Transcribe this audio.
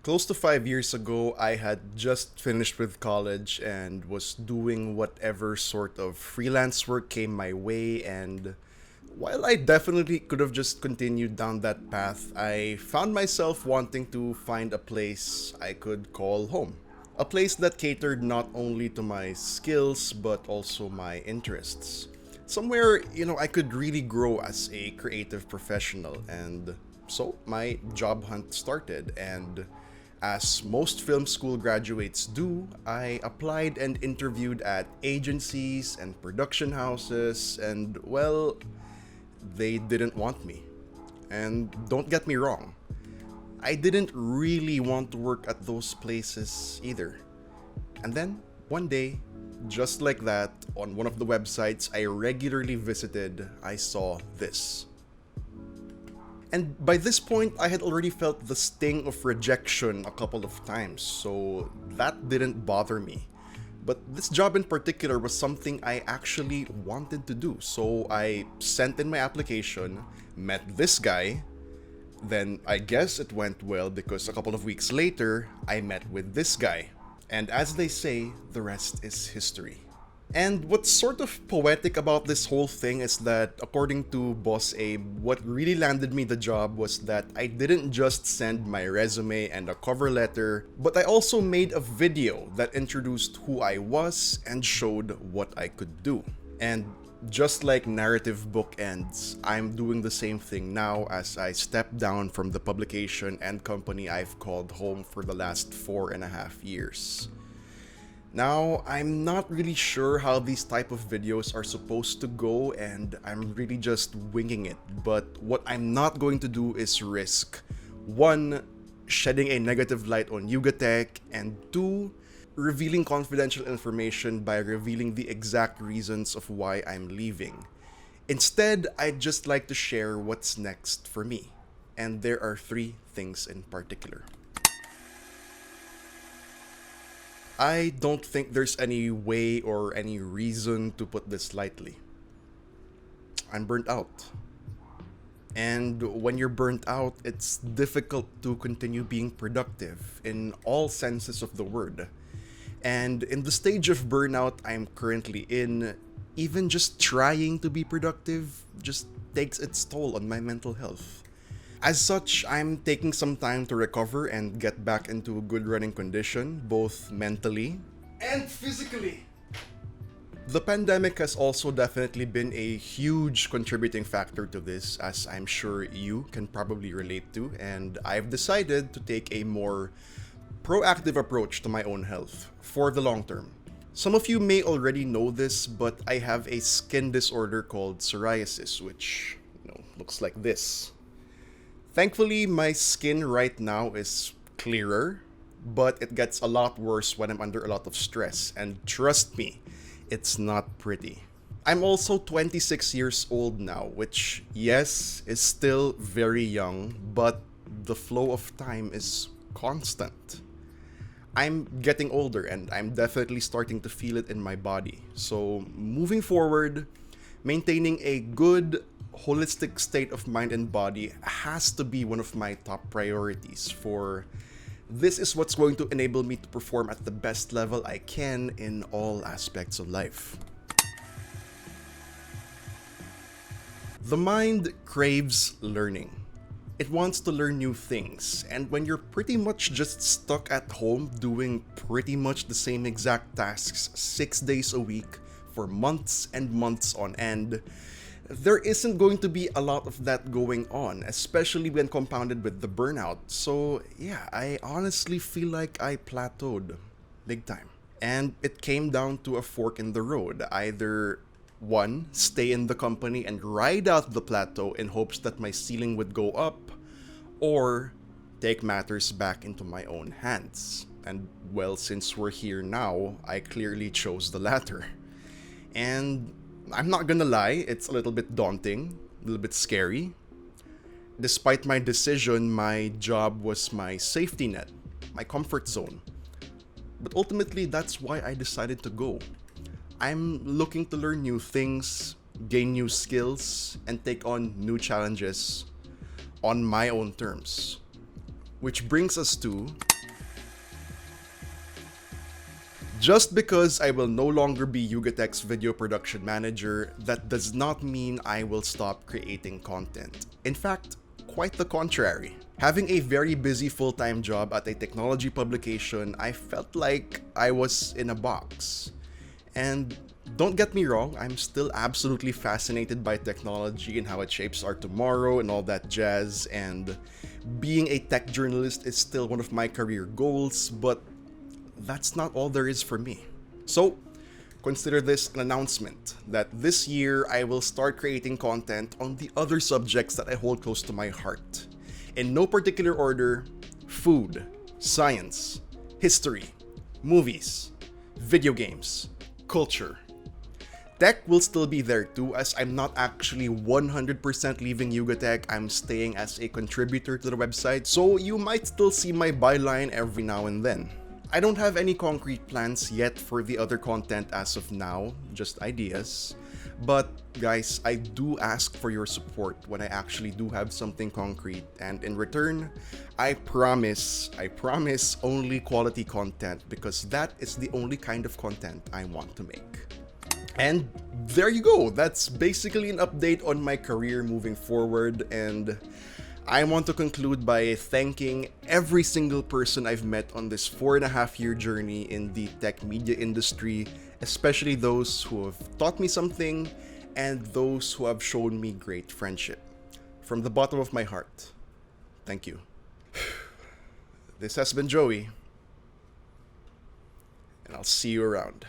Close to 5 years ago, I had just finished with college and was doing whatever sort of freelance work came my way. And while I definitely could have just continued down that path, I found myself wanting to find a place I could call home. A place that catered not only to my skills but also my interests. Somewhere, I could really grow as a creative professional. And so my job hunt started. And as most film school graduates do, I applied and interviewed at agencies and production houses, and well, they didn't want me. And don't get me wrong, I didn't really want to work at those places either. And then, one day, just like that, on one of the websites I regularly visited, I saw this. And by this point, I had already felt the sting of rejection a couple of times, so that didn't bother me. But this job in particular was something I actually wanted to do, so I sent in my application, met this guy, then I guess it went well because a couple of weeks later, I met with this guy. And as they say, the rest is history. And what's sort of poetic about this whole thing is that, according to Boss Abe, what really landed me the job was that I didn't just send my resume and a cover letter, but I also made a video that introduced who I was and showed what I could do. And just like narrative bookends, I'm doing the same thing now as I step down from the publication and company I've called home for the last 4.5 years. Now, I'm not really sure how these type of videos are supposed to go, and I'm really just winging it. But what I'm not going to do is risk 1. Shedding a negative light on YugaTech, and 2. Revealing confidential information by revealing the exact reasons of why I'm leaving. Instead, I'd just like to share what's next for me. And there are 3 things in particular. I don't think there's any way or any reason to put this lightly. I'm burnt out. And when you're burnt out, it's difficult to continue being productive in all senses of the word. And in the stage of burnout I'm currently in, even just trying to be productive just takes its toll on my mental health. As such, I'm taking some time to recover and get back into a good running condition, both mentally and physically. The pandemic has also definitely been a huge contributing factor to this, as I'm sure you can probably relate to, and I've decided to take a more proactive approach to my own health for the long term. Some of you may already know this, but I have a skin disorder called psoriasis, which, looks like this. Thankfully, my skin right now is clearer, but it gets a lot worse when I'm under a lot of stress, and trust me, it's not pretty. I'm also 26 years old now, which, yes, is still very young, but the flow of time is constant. I'm getting older and I'm definitely starting to feel it in my body. So moving forward, maintaining a good holistic state of mind and body has to be one of my top priorities, for this is what's going to enable me to perform at the best level I can in all aspects of life. The mind craves learning. It wants to learn new things, and when you're pretty much just stuck at home doing pretty much the same exact tasks 6 days a week for months and months on end, there isn't going to be a lot of that going on, especially when compounded with the burnout. So yeah, I honestly feel like I plateaued big time. And it came down to a fork in the road. Either 1, stay in the company and ride out the plateau in hopes that my ceiling would go up, or take matters back into my own hands. And well, since we're here now, I clearly chose the latter. And I'm not gonna lie, it's a little bit daunting, a little bit scary. Despite my decision, my job was my safety net, my comfort zone. But ultimately, that's why I decided to go. I'm looking to learn new things, gain new skills, and take on new challenges on my own terms. Which brings us to Just because I will no longer be YugaTech's video production manager, that does not mean I will stop creating content. In fact, quite the contrary. Having a very busy full-time job at a technology publication, I felt like I was in a box. And don't get me wrong, I'm still absolutely fascinated by technology and how it shapes our tomorrow and all that jazz, and being a tech journalist is still one of my career goals, but that's not all there is for me. So, consider this an announcement that this year I will start creating content on the other subjects that I hold close to my heart. In no particular order: food, science, history, movies, video games, culture. Tech will still be there too, as I'm not actually 100% leaving YugaTech. I'm staying as a contributor to the website, so you might still see my byline every now and then. I don't have any concrete plans yet for the other content as of now, just ideas. But guys, I do ask for your support when I actually do have something concrete, and in return, I promise only quality content, because that is the only kind of content I want to make. And there you go, that's basically an update on my career moving forward, and I want to conclude by thanking every single person I've met on this 4.5-year journey in the tech media industry, especially those who have taught me something and those who have shown me great friendship. From the bottom of my heart, thank you. This has been Joey, and I'll see you around.